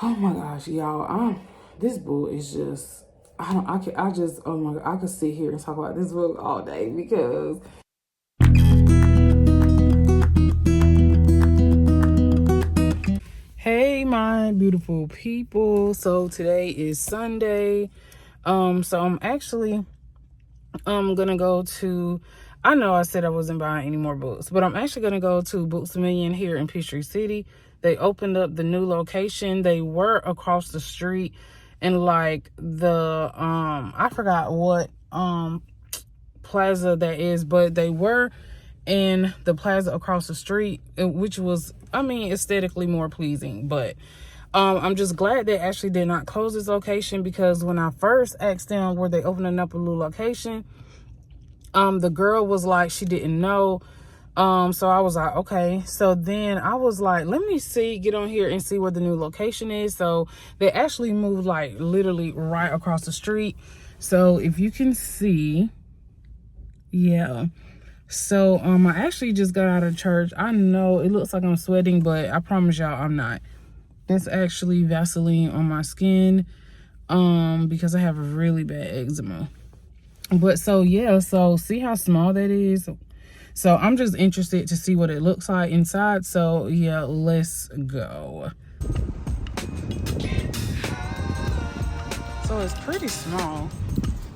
Oh my gosh, y'all. This book is just, oh my God, I could sit here and talk about this book all day because hey, my beautiful people. So today is Sunday. So I'm actually gonna go to, I know I said I wasn't buying any more books, but I'm actually gonna go to Books A Million here in Peachtree City. They opened up the new location. They were across the street in like the I forgot what plaza that is, but they were in the plaza across the street, which was, I mean, aesthetically more pleasing. But I'm just glad they actually did not close this location, because when I first asked them were they opening up a new location, the girl was like she didn't know. So I was like, okay. So then I was like, let me get on here and see where the new location is. So they actually moved like literally right across the street. So if you can see, yeah. So I actually just got out of church. I know it looks like I'm sweating, but I promise y'all I'm not. That's actually Vaseline on my skin, because I have a really bad eczema. But so yeah, so see how small that is. So I'm just interested to see what it looks like inside. So yeah, let's go. So it's pretty small.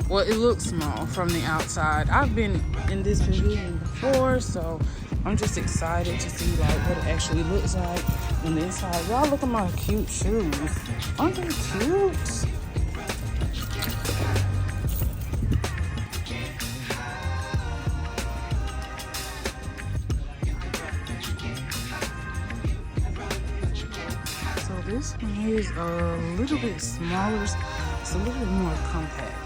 Well, it looks small from the outside. I've been in this pavilion before, so I'm just excited to see like what it actually looks like on the inside. Y'all look at my cute shoes. Aren't they cute? This one is a little bit smaller. It's a little bit more compact.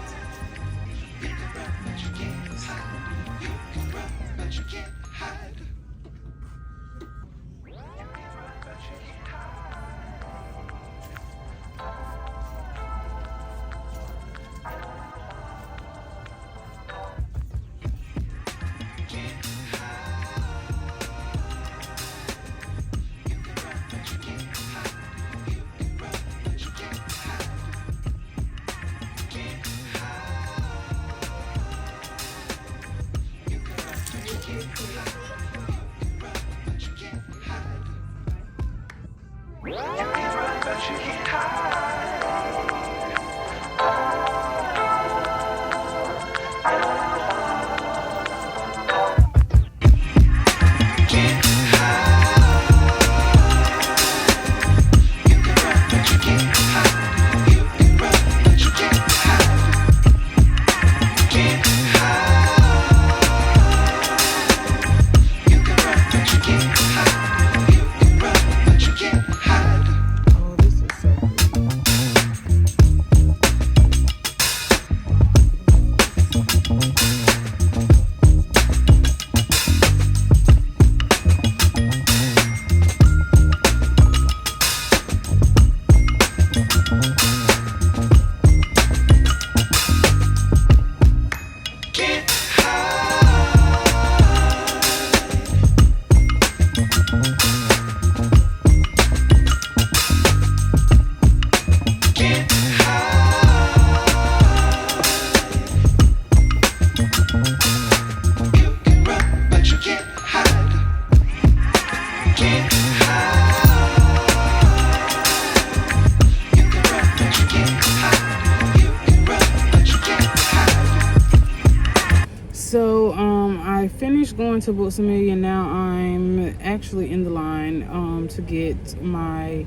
So I finished going to Books A Million. Now I'm actually in the line to get my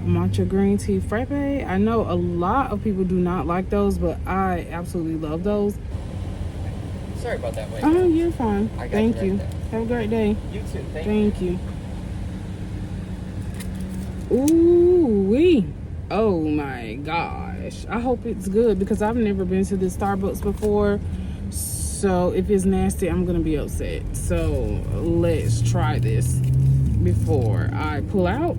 matcha green tea frappe. I know a lot of people do not like those, but I absolutely love those. Sorry about that. Wait. Oh, you're fine. Thank you. Have a great day. You too. Thank you. Ooh wee. Oh my gosh. I hope it's good, because I've never been to this Starbucks before. So if it's nasty, I'm gonna be upset. So let's try this before I pull out.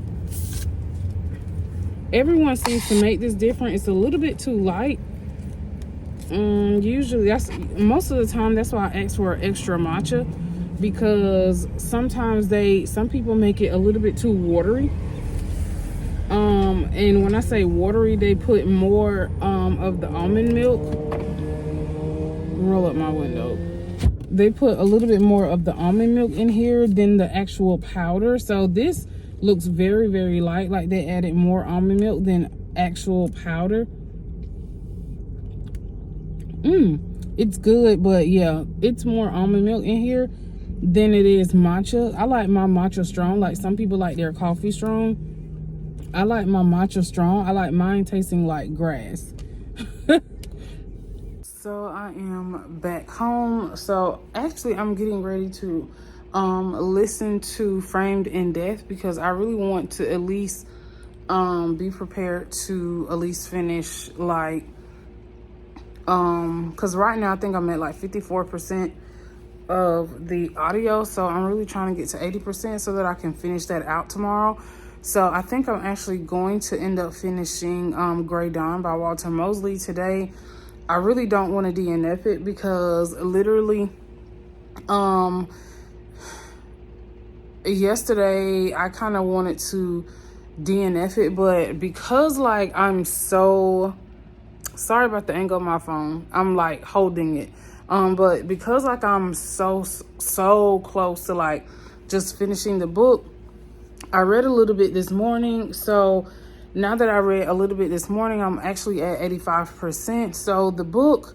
Everyone seems to make this different. It's a little bit too light. Usually most of the time that's why I ask for extra matcha, because sometimes some people make it a little bit too watery. And when I say watery, they put more of the almond milk. Roll up my window. They put a little bit more of the almond milk in here than the actual powder. So this looks very, very light, like they added more almond milk than actual powder. It's good, but yeah, it's more almond milk in here than it is matcha. I like my matcha strong. Like some people like their coffee strong. I like my matcha strong. I like mine tasting like grass. So I am back home. So actually I'm getting ready to listen to Framed in Death, because I really want to at least be prepared to at least finish, like because right now I think I'm at like 54% of the audio, so I'm really trying to get to 80% so that I can finish that out tomorrow. So I think I'm actually going to end up finishing Grey Dawn by Walter Mosley today. I really don't want to DNF it, because literally yesterday I kind of wanted to DNF it, but because like I'm so sorry about the angle of my phone, I'm like holding it, but because like I'm so close to like just finishing the book. I read a little bit this morning, so now that I read a little bit this morning, I'm actually at 85%. So the book,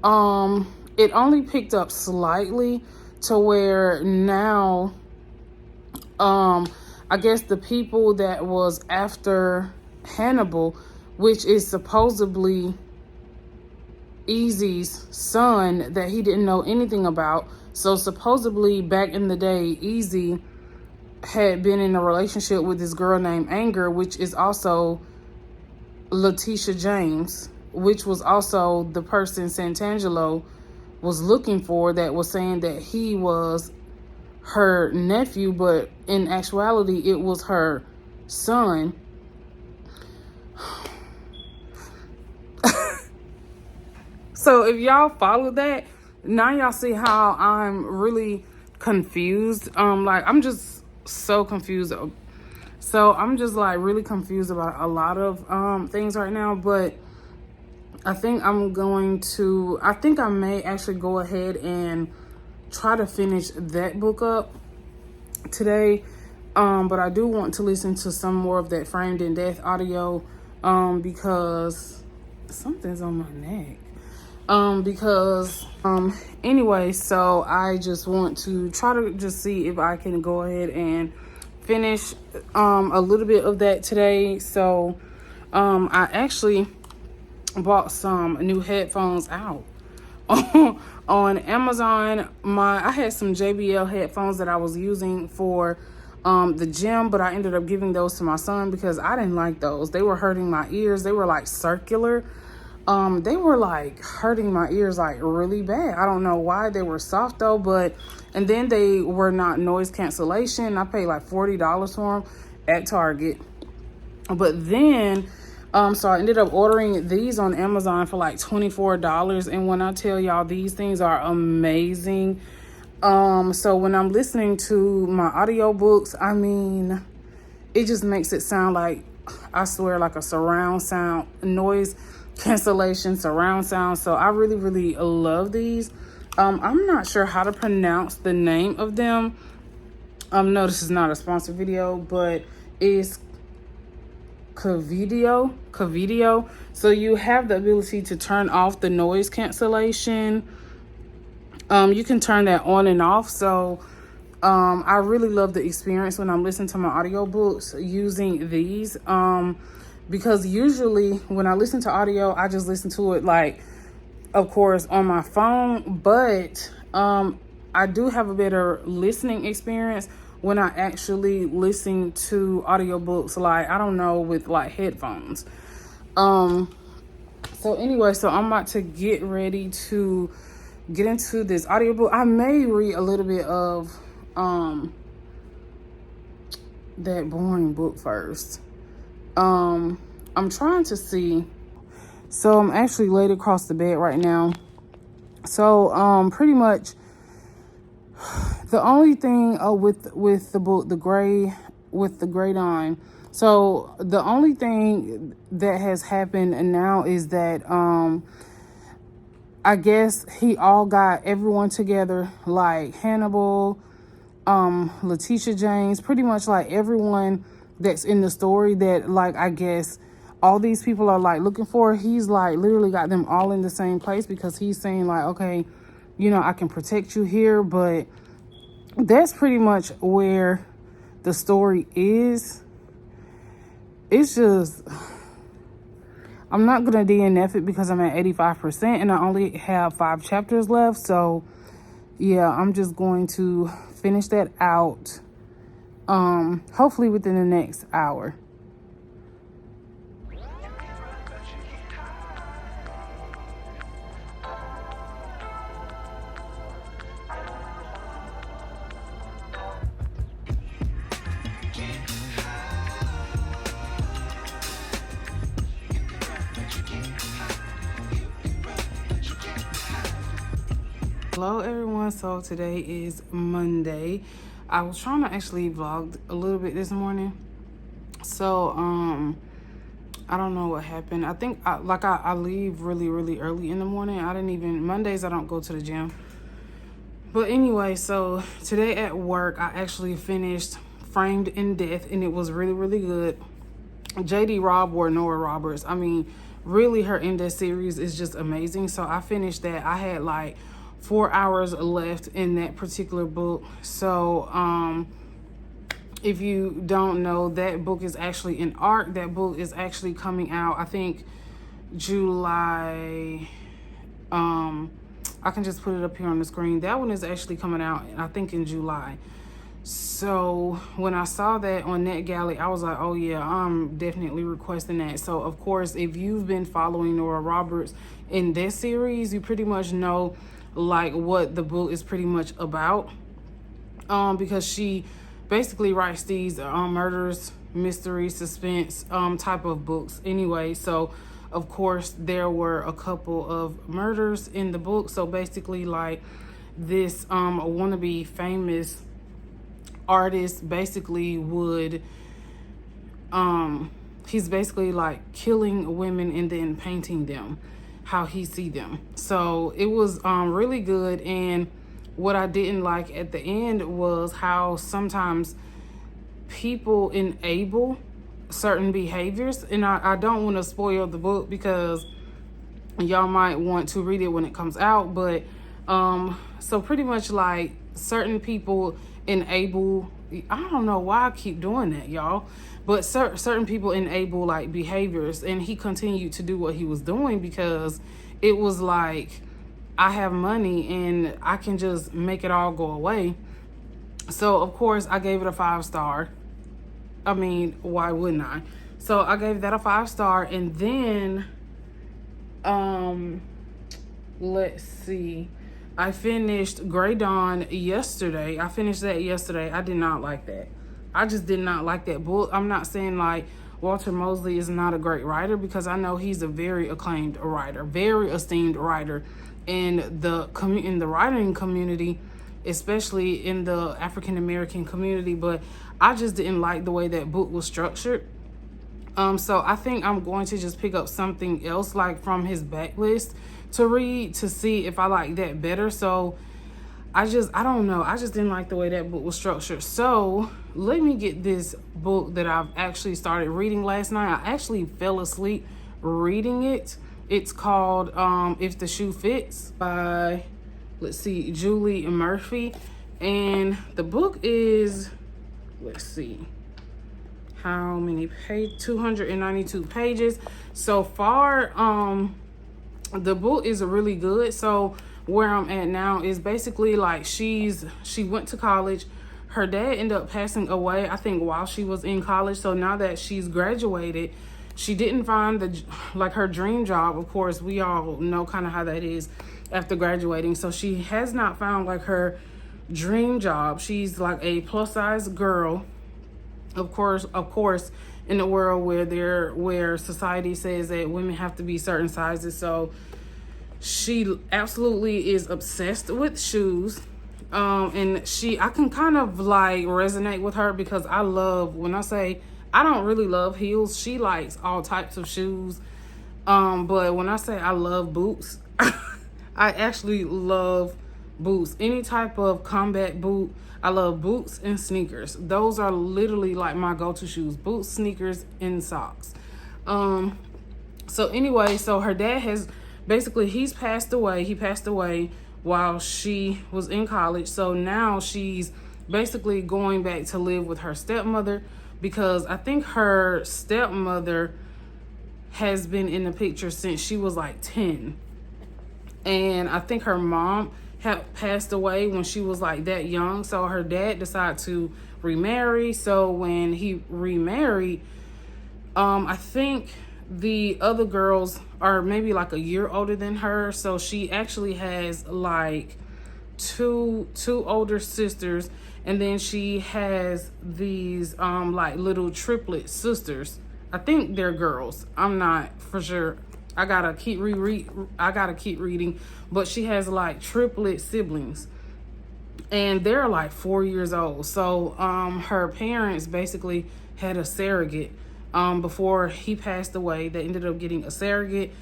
it only picked up slightly to where now, I guess the people that was after Hannibal, which is supposedly Easy's son that he didn't know anything about. So supposedly back in the day, Easy had been in a relationship with this girl named Anger, which is also Letitia James, which was also the person Santangelo was looking for, that was saying that he was her nephew, but in actuality it was her son. So if y'all follow that, now y'all see how I'm really confused. Like I'm just so confused. So I'm just like really confused about a lot of things right now. But I think I may actually go ahead and try to finish that book up today. But I do want to listen to some more of that Framed in Death audio, because something's on my neck. Anyway, so I just want to try to just see if I can go ahead and finish a little bit of that today. So I actually bought some new headphones out on Amazon. I had some JBL headphones that I was using for the gym, but I ended up giving those to my son because I didn't like those. They were hurting my ears. They were like circular. They were like hurting my ears like really bad. I don't know why. They were soft though, and then they were not noise cancellation. I paid like $40 for them at Target. But then, so I ended up ordering these on Amazon for like $24. And when I tell y'all, these things are amazing. So when I'm listening to my audiobooks, I mean, it just makes it sound like, I swear, like a surround sound, noise cancellation surround sound. So I really, really love these. I'm not sure how to pronounce the name of them. No, this is not a sponsored video, but it's Covideo. So you have the ability to turn off the noise cancellation. You can turn that on and off. So I really love the experience when I'm listening to my audiobooks using these. Because usually when I listen to audio, I just listen to it like, of course, on my phone. But I do have a better listening experience when I actually listen to audiobooks, like, I don't know, with like headphones. So anyway, so I'm about to get ready to get into this audiobook. I may read a little bit of that boring book first. I'm trying to see. So I'm actually laid across the bed right now. So pretty much the only thing with the book, the Grey Dawn. So the only thing that has happened now is that I guess he all got everyone together, like Hannibal, Letitia James, pretty much like everyone that's in the story that, like, I guess all these people are like looking for. He's like literally got them all in the same place, because he's saying like, okay, you know, I can protect you here. But that's pretty much where the story is. It's just, I'm not gonna DNF it because I'm at 85% and I only have 5 chapters left. So yeah, I'm just going to finish that out, hopefully within the next hour. Hello everyone, so today is Monday. I was trying to actually vlog a little bit this morning, so I don't know what happened. I think I leave really early in the morning. Mondays I don't go to the gym. But anyway, so today at work I actually finished Framed in Death, and it was really good. JD Robb or Nora Roberts, I mean, really her In Death series is just amazing. So I finished that. I had like 4 hours left in that particular book. So if you don't know, that book is actually an arc. That book is actually coming out, I think, July. I can just put it up here on the screen. That one is actually coming out, I think, in July. So when I saw that on NetGalley, I was like, oh yeah, I'm definitely requesting that. So of course, if you've been following Nora Roberts in this series, you pretty much know like what the book is pretty much about, because she basically writes these murders, mystery, suspense type of books anyway. So of course there were a couple of murders in the book. So basically, like, this wannabe famous artist basically would he's basically like killing women and then painting them how he see them. So it was really good. And what I didn't like at the end was how sometimes people enable certain behaviors. And I don't want to spoil the book because y'all might want to read it when it comes out. But so pretty much like certain people enable, I don't know why I keep doing that, y'all, but certain people enable like behaviors, and he continued to do what he was doing because it was like, I have money and I can just make it all go away. So of course I gave it a 5-star. I mean, why wouldn't I? So I gave that a 5-star. And then let's see, I finished Grey Dawn yesterday. I finished that yesterday. I did not like that. I just did not like that book. I'm not saying like Walter Mosley is not a great writer, because I know he's a very acclaimed writer, very esteemed writer in the writing community, especially in the African American community. But I just didn't like the way that book was structured. So I think I'm going to just pick up something else like from his backlist to read to see if I like that better. So I don't know. I just didn't like the way that book was structured. So let me get this book that I've actually started reading last night. I actually fell asleep reading it. It's called If the Shoe Fits by, let's see, Julie Murphy. And the book is, let's see, how many pages? 292 pages. So far, the book is really good. So where I'm at now is basically like she went to college. Her dad ended up passing away, I think, while she was in college. So now that she's graduated, she didn't find her dream job. Of course, we all know kind of how that is after graduating. So she has not found like her dream job. She's like a plus size girl. Of course, in a world where society says that women have to be certain sizes. So she absolutely is obsessed with shoes. And I can kind of like resonate with her, because I love, when I say I don't really love heels. She likes all types of shoes. But when I say I love boots, I actually love boots. Any type of combat boot. I love boots and sneakers. Those are literally like my go-to shoes. Boots, sneakers, and socks. So anyway, so her dad has basically, he's passed away. He passed away while she was in college. So now she's basically going back to live with her stepmother, because I think her stepmother has been in the picture since she was like 10. And I think her mom had passed away when she was like that young. So her dad decided to remarry. So when he remarried, I think the other girls are maybe like a year older than her. So she actually has like two older sisters, and then she has these like little triplet sisters. I think they're girls. I'm not for sure. I gotta keep reading, but she has like triplet siblings, and they're like 4 years old. So her parents basically had a surrogate before he passed away. They ended up getting a surrogate.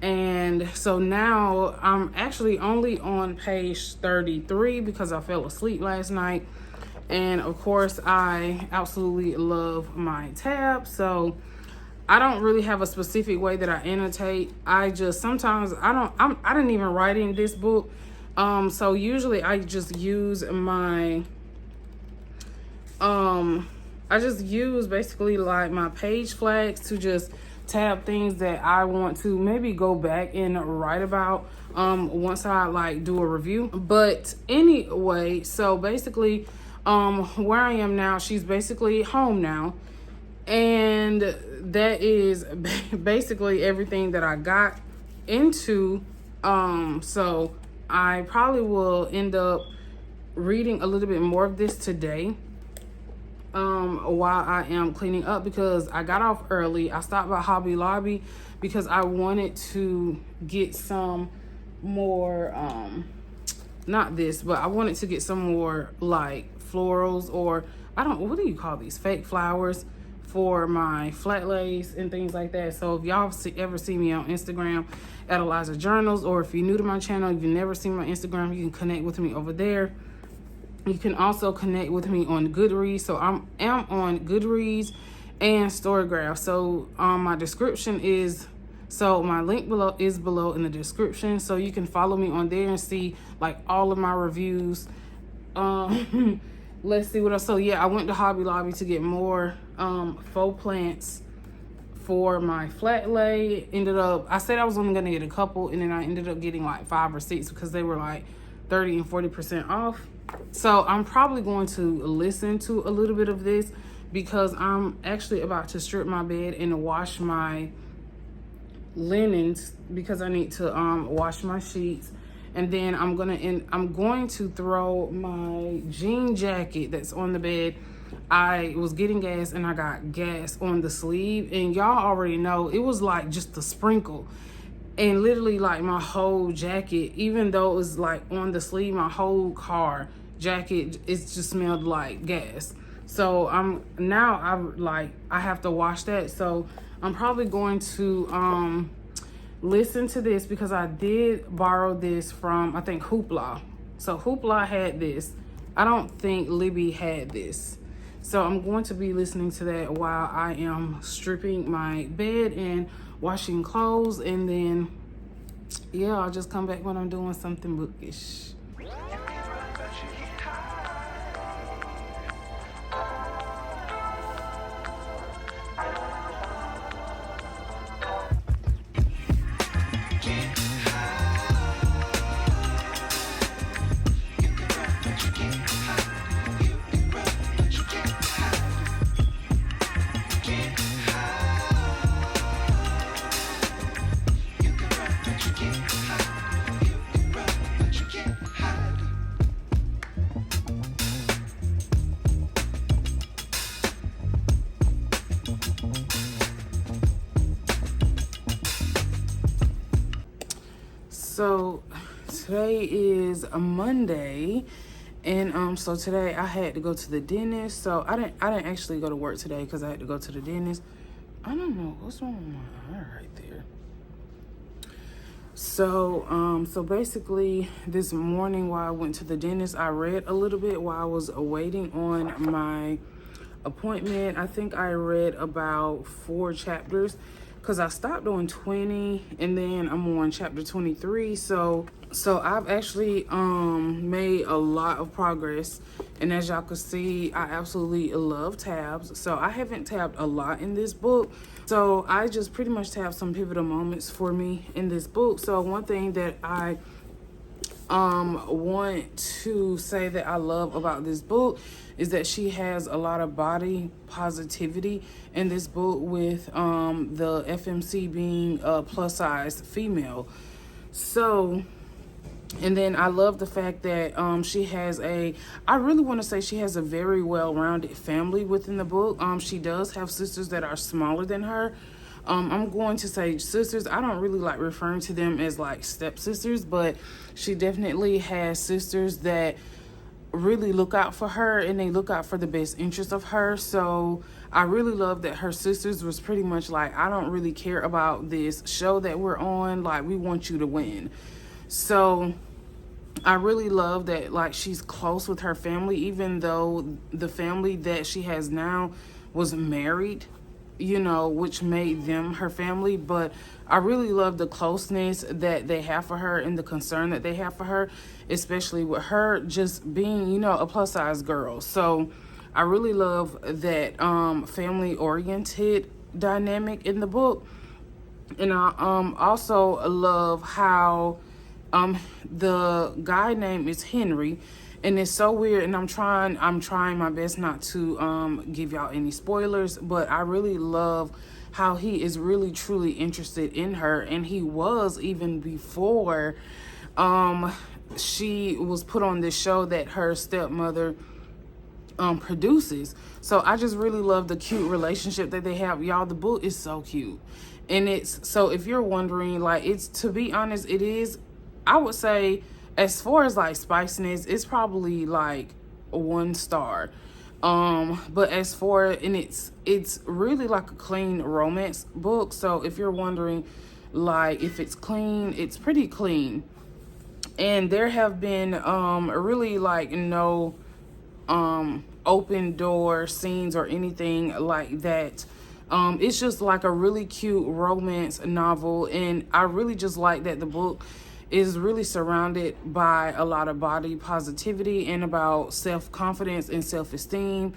And so now I'm actually only on page 33 because I fell asleep last night. And of course, I absolutely love my tab. So I don't really have a specific way that I annotate. I just sometimes I didn't even write in this book. So usually I just use my I just use basically like my page flags to just tab things that I want to maybe go back and write about once I like do a review. But anyway, so basically where I am now, she's basically home now, and that is basically everything that I got into. So I probably will end up reading a little bit more of this today while I am cleaning up, because I got off early. I stopped by Hobby Lobby because I wanted to get some more not this, but I wanted to get some more like florals, or what do you call these, fake flowers, for my flat lays and things like that. So if y'all ever see me on Instagram at Eliza Journals, or if you're new to my channel, if you've never seen my Instagram, you can connect with me over there. You can also connect with me on Goodreads. So I am on Goodreads and Storygraph. So my description is, so my link below is below in the description. So you can follow me on there and see like all of my reviews. Let's see what else. So yeah, I went to Hobby Lobby to get more faux plants for my flat lay. I said I was only gonna get a couple, and then I ended up getting like 5 or 6 because they were like 30 and 40% off. So I'm probably going to listen to a little bit of this, because I'm actually about to strip my bed and wash my linens, because I need to wash my sheets. And then I'm going to throw my jean jacket that's on the bed. I was getting gas and I got gas on the sleeve, and y'all already know it was like just a sprinkle. And literally like my whole jacket, even though it was like on the sleeve, my whole car jacket, it just smelled like gas. So I have to wash that. So I'm probably going to listen to this, because I did borrow this from, I think, Hoopla. So Hoopla had this. I don't think Libby had this. So I'm going to be listening to that while I am stripping my bed and washing clothes, and then yeah, I'll just come back when I'm doing something bookish. So today is a Monday, And so today I had to go to the dentist. So I didn't actually go to work today because I had to go to the dentist. I don't know what's wrong with my eye right there. So basically this morning while I went to the dentist, I read a little bit while I was waiting on my appointment. I think I read about 4 chapters because I stopped on 20 and then I'm on chapter 23. So I've actually made a lot of progress, and as y'all can see, I absolutely love tabs. So I haven't tabbed a lot in this book, so I just pretty much tabbed some pivotal moments for me in this book. So one thing that I want to say that I love about this book is that she has a lot of body positivity in this book, with the FMC being a plus size female. So, and then I love the fact that she has I really want to say she has a very well-rounded family within the book. She does have sisters that are smaller than her. I'm going to say sisters. I don't really like referring to them as like stepsisters, but she definitely has sisters that really look out for her, and they look out for the best interest of her. So I really love that her sisters was pretty much like, I don't really care about this show that we're on, like we want you to win. So I really love that, like, she's close with her family, even though the family that she has now was married, you know, which made them her family. But I really love the closeness that they have for her and the concern that they have for her, especially with her just being, you know, a plus size girl. So I really love that family oriented dynamic in the book. And I also love how the guy name is Henry, and it's so weird, and I'm trying my best not to give y'all any spoilers, but I really love how he is really truly interested in her, and he was even before she was put on this show that her stepmother produces. So I just really love the cute relationship that they have. Y'all, the book is so cute. And it's, so if you're wondering, like, it's, to be honest, it is, I would say, as far as like spiciness, it's probably like 1 star. But as for, and it's really like a clean romance book. So if you're wondering, like, if it's clean, it's pretty clean. And there have been really like no open door scenes or anything like that. It's just like a really cute romance novel, and I really just like that the book is really surrounded by a lot of body positivity and about self-confidence and self-esteem.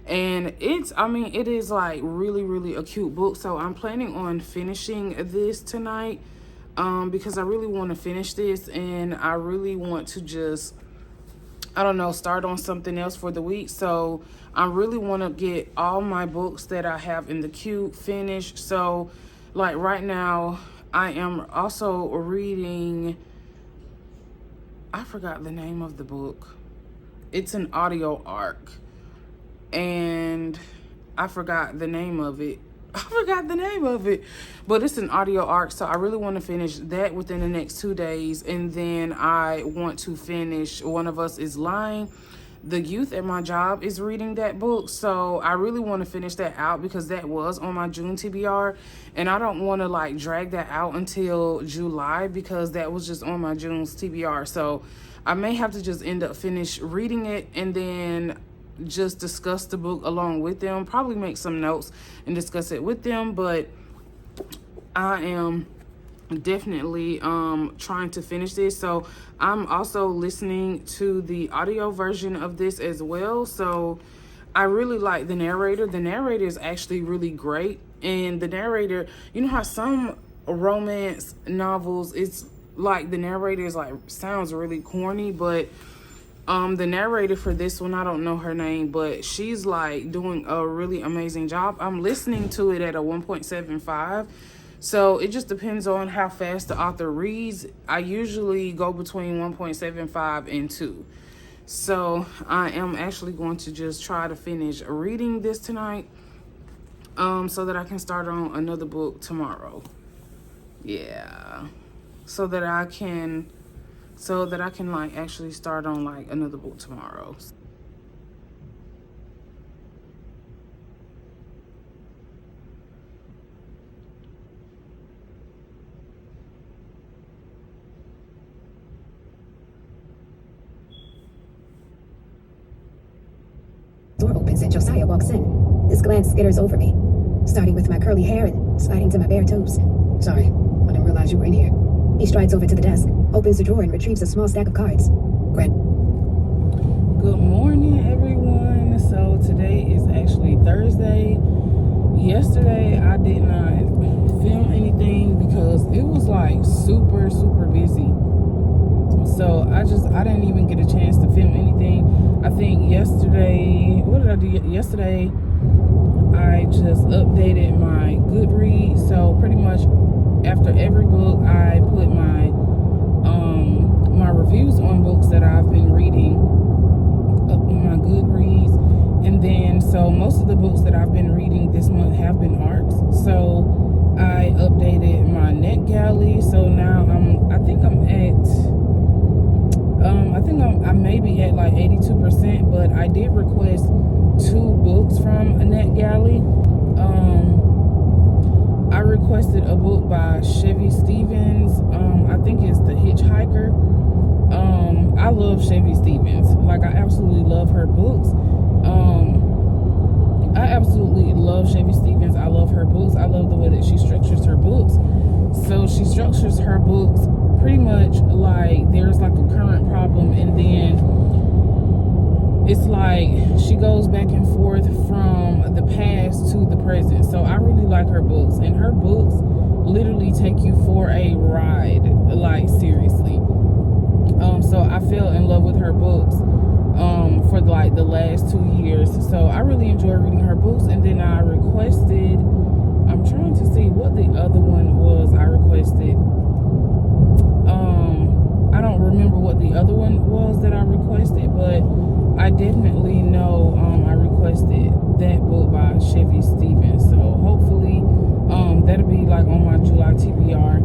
And it's, I mean, it is like really a cute book. So I'm planning on finishing this tonight because I really want to finish this, and I really want to just, I don't know, start on something else for the week. So I really want to get all my books that I have in the queue finished. So like right now I am also reading, I forgot the name of the book. It's an audio arc, and I forgot the name of it. But it's an audio arc, so I really want to finish that within the next 2 days. And then I want to finish One of Us is Lying. The youth at my job is reading that book, so I really want to finish that out because that was on my June TBR, and I don't want to like drag that out until July because that was just on my June's TBR. So I may have to just end up finish reading it and then just discuss the book along with them, probably make some notes and discuss it with them. But I am definitely trying to finish this. So I'm also listening to the audio version of this as well. So I really like the narrator. The narrator is actually really great. And the narrator, you know how some romance novels, it's like the narrator is like, sounds really corny, but the narrator for this one, I don't know her name, but she's like doing a really amazing job. I'm listening to it at a 1.75. So it just depends on how fast the author reads. I usually go between 1.75 and 2. So I am actually going to just try to finish reading this tonight so that I can start on another book tomorrow. Yeah. So that I can so that I can like actually start on like another book tomorrow. Door opens and Josiah walks in. His glance skitters over me, starting with my curly hair and sliding to my bare toes. Sorry, I didn't realize you were in here. He strides over to the desk, opens the drawer, and retrieves a small stack of cards. Grant. Good morning, everyone. So today is actually Thursday. Yesterday I did not film anything because it was like super busy. So I didn't even get a chance to film anything. I think yesterday, what did I do yesterday? I just updated my Goodreads. So pretty much after every book, I put my my reviews on books that I've been reading up on my Goodreads. And then, so most of the books that I've been reading this month have been arcs. So I updated my NetGalley. So now I may be at like 82%, but I did request 2 books from NetGalley. I requested a book by Chevy Stevens. I think it's The Hitchhiker. I love Chevy Stevens. Like, I absolutely love her books. I absolutely love Chevy Stevens. I love her books. I love the way that she structures her books. So she structures her books pretty much like there's like a current problem, and then it's like she goes back and forth from the past to the present. So I really like her books, and her books literally take you for a ride, like seriously. So I fell in love with her books for like the last 2 years. So I really enjoy reading her books. And then I requested, I'm trying to see what the other one was I requested. I don't remember what the other one was that I requested, but I definitely know I requested that book by Chevy Stevens. So hopefully that'll be like on my July TBR.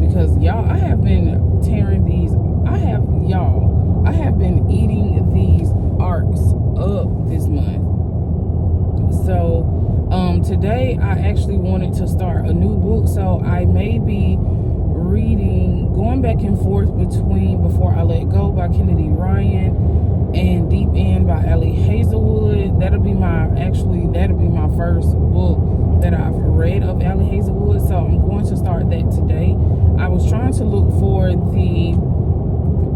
Because y'all, I have been tearing these. I have been eating these arcs up this month. So today I actually wanted to start a new book. So I may be reading, going back and forth between Before I Let Go by Kennedy Ryan and Deep End by Ali Hazelwood. That'll be my first book that I've read of Ali Hazelwood. So I'm going to start that today. I was trying to look for the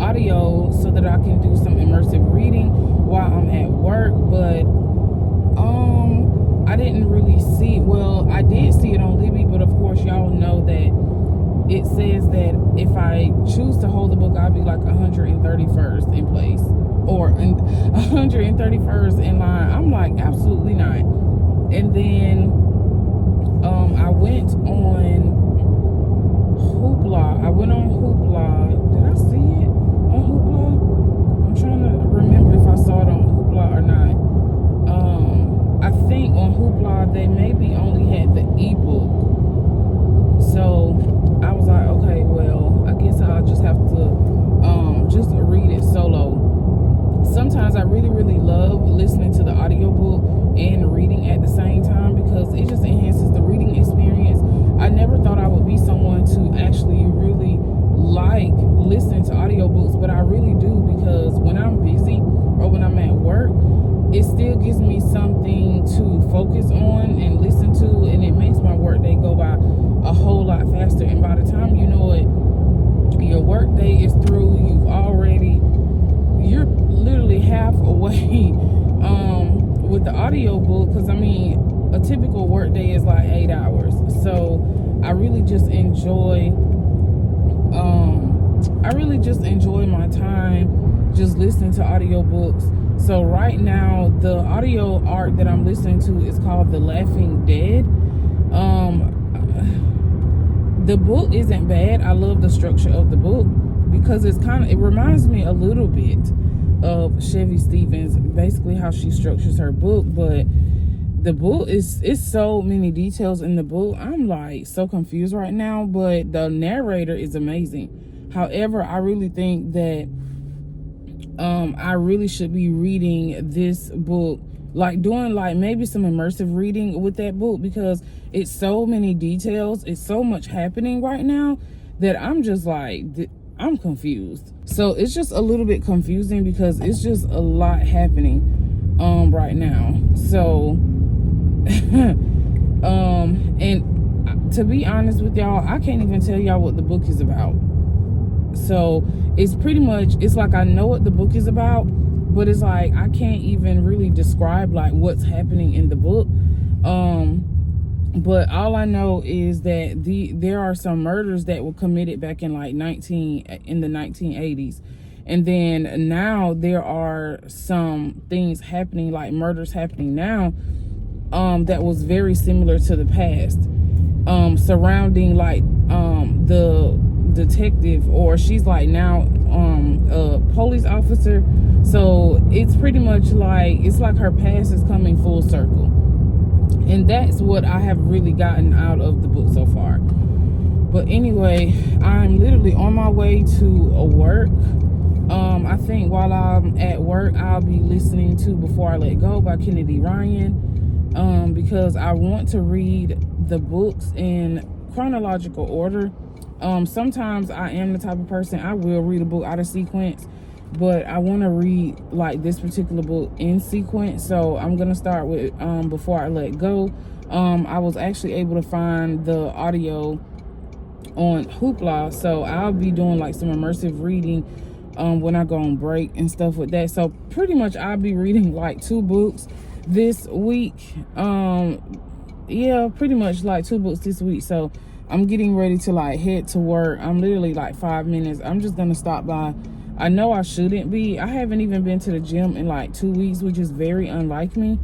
audio so that I can do some immersive reading while I'm at work, but I didn't really see, well, I did see it on Libby, but of course y'all know that it says that if I choose to hold the book, I'll be like 131st in place, or 131st in line. I'm like, absolutely not. And then I went on Hoopla. Did I see it on Hoopla? I'm trying to remember if I saw it on Hoopla or not. I think on Hoopla they maybe only had the ebook. So I was like, okay, well, I guess I'll just have to just read it solo. Sometimes I really love listening to the audiobook and reading at the same time because it just enhances the reading experience. I never thought I would be someone to actually really like listening to audiobooks, but I really do, because when I'm busy or when I'm at work, it still gives me something to focus on and listen to, and it makes my work day go by a whole lot faster. And by the time you know it, your work day is through. You're literally half away with the audiobook, because I mean a typical work day is like 8 hours. So I really just enjoy my time just listening to audiobooks. So right now the audio arc that I'm listening to is called The Laughing Dead. The book isn't bad. I love the structure of the book because it reminds me a little bit of Chevy Stevens, basically how she structures her book. But the book it's so many details in the book. I'm like so confused right now, but the narrator is amazing. However, I really think that I really should be reading this book, like doing like maybe some immersive reading with that book, because it's so many details, it's so much happening right now that I'm just like, I'm confused. So it's just a little bit confusing because it's just a lot happening right now. So and to be honest with y'all, I can't even tell y'all what the book is about. So it's pretty much, it's like I know what the book is about, but it's like I can't even really describe like what's happening in the book. But all I know is that there are some murders that were committed back in like in the 1980s, and then now there are some things happening, like murders happening now, that was very similar to the past, surrounding like the detective, or she's like now a police officer. So it's pretty much like, it's like her past is coming full circle, and that's what I have really gotten out of the book so far. But anyway, I'm literally on my way to a work. I think while I'm at work, I'll be listening to Before I Let Go by Kennedy Ryan, because I want to read the books in chronological order. Sometimes I am the type of person, I will read a book out of sequence, but I want to read like this particular book in sequence. So I'm gonna start with Before I Let Go. I was actually able to find the audio on Hoopla, so I'll be doing like some immersive reading when I go on break and stuff with that. So pretty much I'll be reading like 2 books this week. Yeah, pretty much like 2 books this week. So I'm getting ready to like head to work. I'm literally like 5 minutes. I'm just gonna stop by. I know I shouldn't be. I haven't even been to the gym in like 2 weeks, which is very unlike me.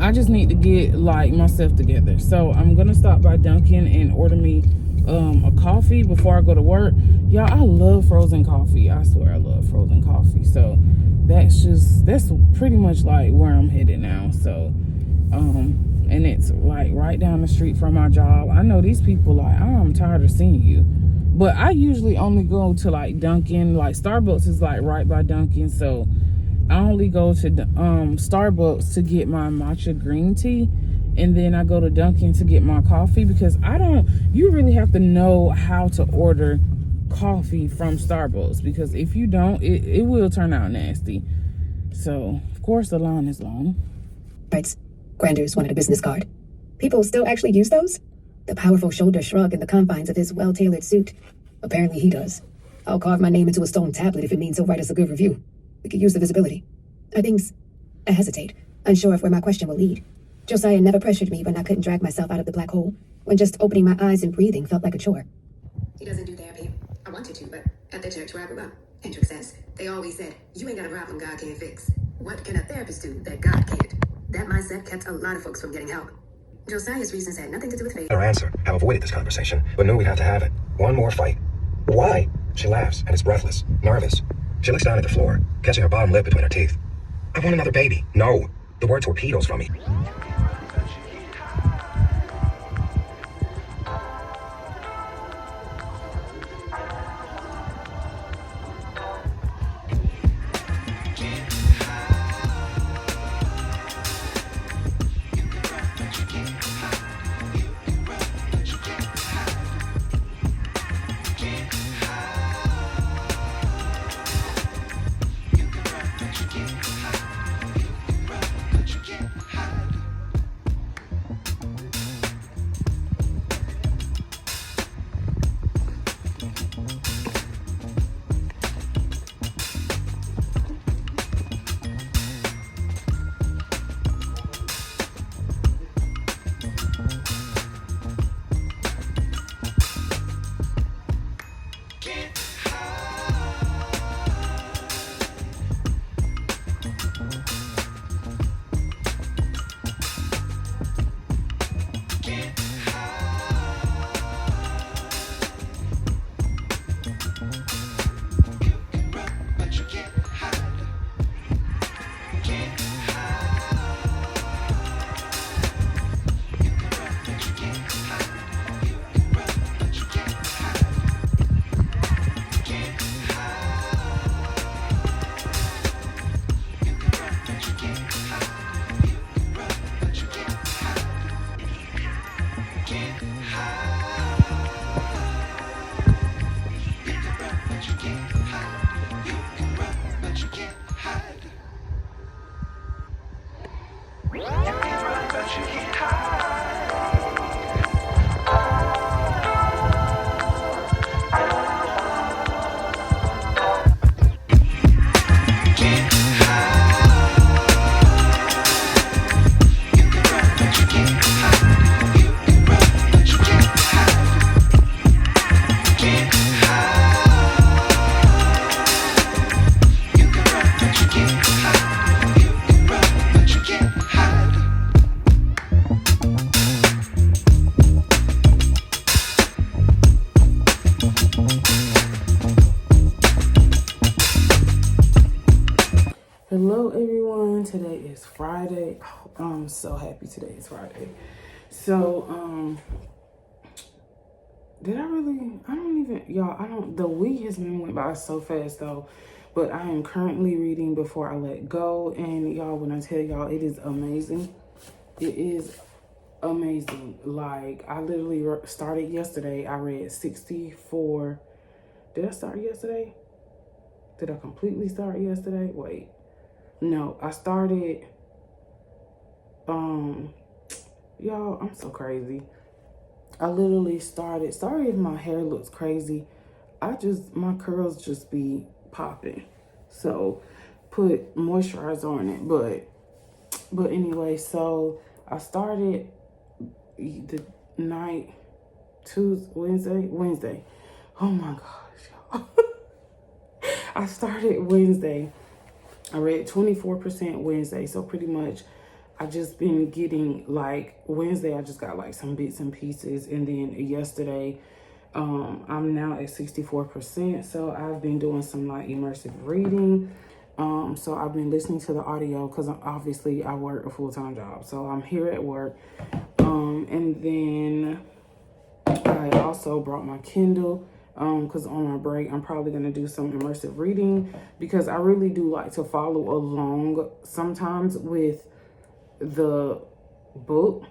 I just need to get like myself together. So I'm gonna stop by Dunkin' and order me a coffee before I go to work. Y'all, I love frozen coffee. I swear I love frozen coffee. So that's pretty much like where I'm headed now. So and it's like right down the street from my job. I know these people like, I'm tired of seeing you, but I usually only go to like Dunkin'. Like Starbucks is like right by Dunkin', so I only go to Starbucks to get my matcha green tea, and then I go to Dunkin' to get my coffee, because you really have to know how to order coffee from Starbucks, because if you don't, it will turn out nasty. So of course the line is long. Right. Granders wanted a business card. People still actually use those? The powerful shoulder shrug in the confines of his well-tailored suit. Apparently he does. I'll carve my name into a stone tablet if it means he'll write us a good review. We could use the visibility. I hesitate, unsure of where my question will lead. Josiah never pressured me when I couldn't drag myself out of the black hole, when just opening my eyes and breathing felt like a chore. He doesn't do therapy. I wanted to, but at the church where I grew up, Hendrick says, they always said, you ain't got a problem God can't fix. What can a therapist do that God can't? That mindset kept a lot of folks from getting help. Josiah's reasons had nothing to do with faith. Her answer, have avoided this conversation, but knew we'd have to have it. One more fight. Why? She laughs and is breathless, nervous. She looks down at the floor, catching her bottom lip between her teeth. I want another baby. No. The word torpedoes from me. Hello everyone, today is Friday. Oh, I'm so happy today is Friday. So the week has been went by so fast though, but I am currently reading Before I Let Go, and y'all, when I tell y'all, it is amazing. It is amazing. Like, I literally started yesterday. I read 64. Did I start yesterday? Did I completely start yesterday? Wait. No, I started, y'all, I'm so crazy. I literally started, sorry if my hair looks crazy. My curls just be popping. So, put moisturizer on it. But anyway, so I started the night, Wednesday. Oh my gosh, y'all. I started Wednesday. I read 24% Wednesday, so pretty much I just been getting, like, Wednesday I just got like some bits and pieces, and then yesterday I'm now at 64%, so I've been doing some like immersive reading. So I've been listening to the audio because obviously I work a full-time job, so I'm here at work. And then I also brought my Kindle. Because on my break, I'm probably going to do some immersive reading, because I really do like to follow along sometimes with the book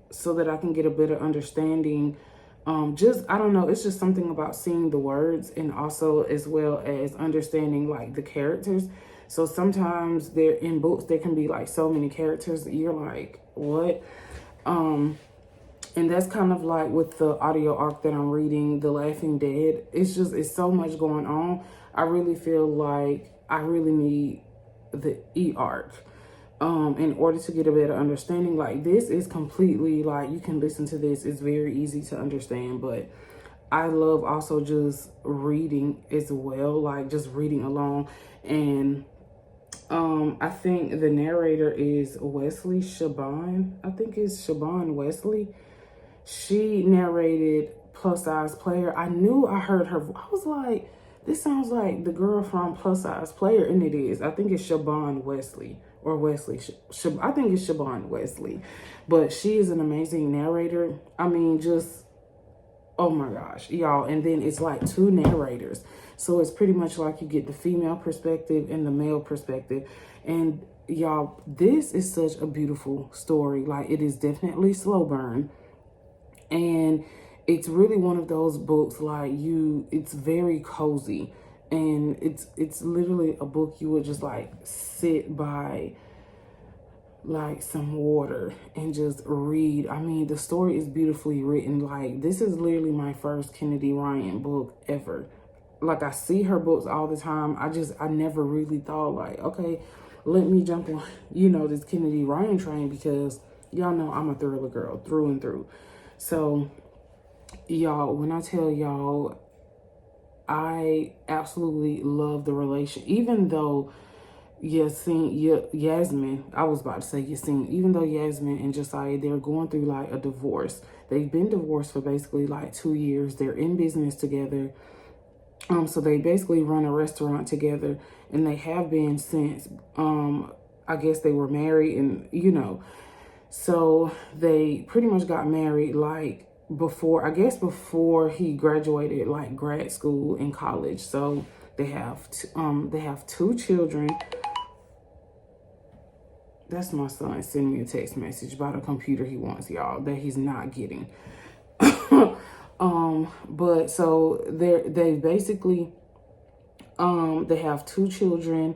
so that I can get a better understanding. I don't know, it's just something about seeing the words, and also as well as understanding like the characters. So sometimes they're in books, there can be like so many characters that you're like, what? And that's kind of like with the audio arc that I'm reading, The Laughing Dead. It's so much going on. I really feel like I really need the e-arc in order to get a better understanding. Like, this is completely like, you can listen to this. It's very easy to understand, but I love also just reading as well, like just reading along. And I think the narrator is Wesley Shaban. I think it's Shaban Wesley. She narrated Plus Size Player. I knew I heard her. I was like, this sounds like the girl from Plus Size Player, and it is. I think it's Shaban Wesley, or Wesley. I think it's Shaban Wesley. But she is an amazing narrator. I mean, just, oh my gosh, y'all. And then it's like 2 narrators. So it's pretty much like you get the female perspective and the male perspective. And y'all, this is such a beautiful story. Like, it is definitely slow burn. And it's really one of those books, like, it's very cozy, and it's literally a book you would just like sit by like some water and just read. I mean, the story is beautifully written. Like, this is literally my first Kennedy Ryan book ever. Like, I see her books all the time. I never really thought like, okay, let me jump on, this Kennedy Ryan train, because y'all know I'm a thriller girl through and through. So, y'all, when I tell y'all, I absolutely love the relation. Even though Yasmin, I was about to say Yasin, even though Yasmin and Josiah, they're going through like a divorce. They've been divorced for basically like 2 years. They're in business together. So they basically run a restaurant together, and they have been since, I guess they were married, and so they pretty much got married like before he graduated like grad school and college. So they have 2 children. That's my son sending me a text message about a computer he wants, y'all, that he's not getting. But so they basically, they have two children,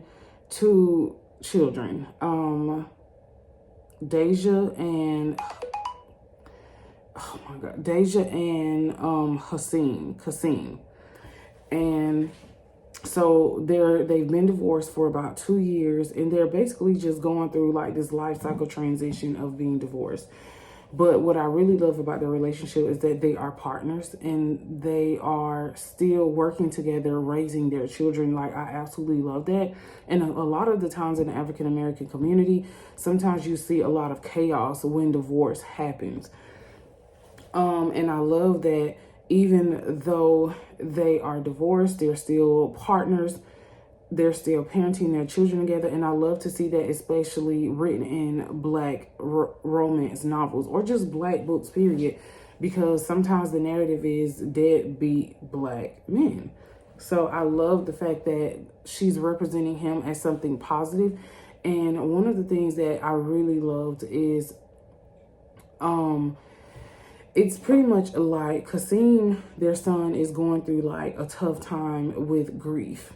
Deja and, oh my God, Deja and, Kasim. And so they've been divorced for about 2 years, and they're basically just going through like this life cycle transition of being divorced. But what I really love about their relationship is that they are partners and they are still working together, raising their children. Like, I absolutely love that. And a lot of the times in the African American community, sometimes you see a lot of chaos when divorce happens. And I love that even though they are divorced, they're still partners. They're still parenting their children together. And I love to see that, especially written in Black romance novels or just Black books, period. Because sometimes the narrative is deadbeat Black men. So I love the fact that she's representing him as something positive. And one of the things that I really loved is, it's pretty much like Kasim, their son, is going through like a tough time with grief.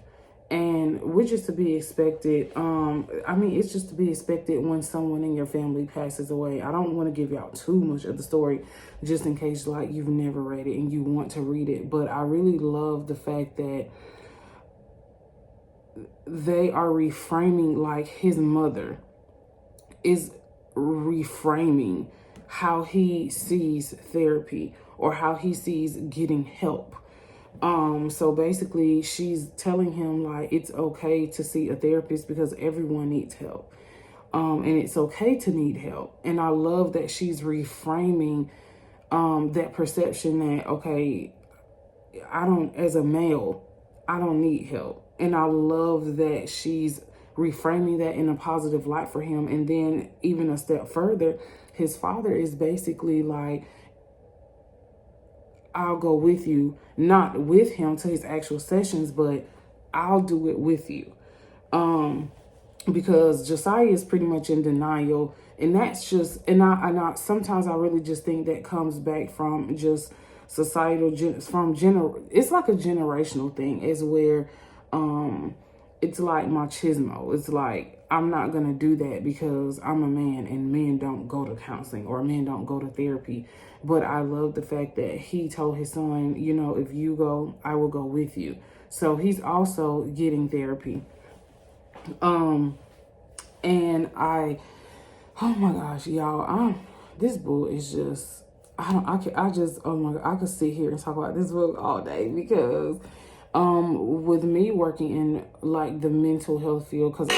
And which is to be expected. I mean, it's just to be expected when someone in your family passes away. I don't want to give y'all too much of the story, just in case like you've never read it and you want to read it. But I really love the fact that they are reframing, like his mother is reframing how he sees therapy or how he sees getting help. So basically she's telling him like it's okay to see a therapist because everyone needs help. And it's okay to need help. And I love that she's reframing that perception that, okay, as a male, I don't need help. And I love that she's reframing that in a positive light for him. And then even a step further, his father is basically like, I'll go with you, not with him to his actual sessions, but I'll do it with you. Because Josiah is pretty much in denial. And that's just, and I sometimes I really just think that comes back from just societal, it's like a generational thing, is where, it's like machismo. It's like, I'm not going to do that because I'm a man and men don't go to counseling or men don't go to therapy. But I love the fact that he told his son, you know, if you go, I will go with you. So he's also getting therapy. And oh my gosh, y'all, this book is just, oh my God, I could sit here and talk about this book all day because, with me working in like the mental health field, because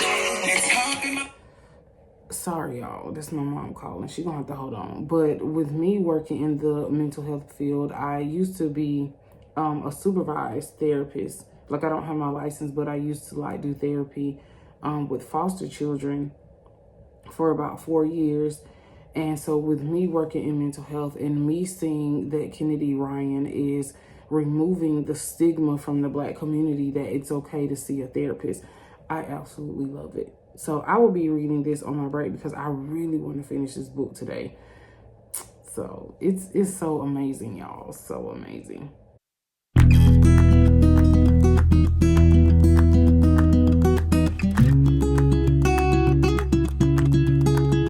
sorry y'all, that's my mom calling, she gonna have to hold on. But with me working in the mental health field, I used to be a supervised therapist. Like, I don't have my license, but I used to like do therapy with foster children for about 4 years. And so with me working in mental health and me seeing that Kennedy Ryan is removing the stigma from the Black community that it's okay to see a therapist, I absolutely love it. So I will be reading this on my break because I really want to finish this book today. So it's so amazing, y'all. So amazing.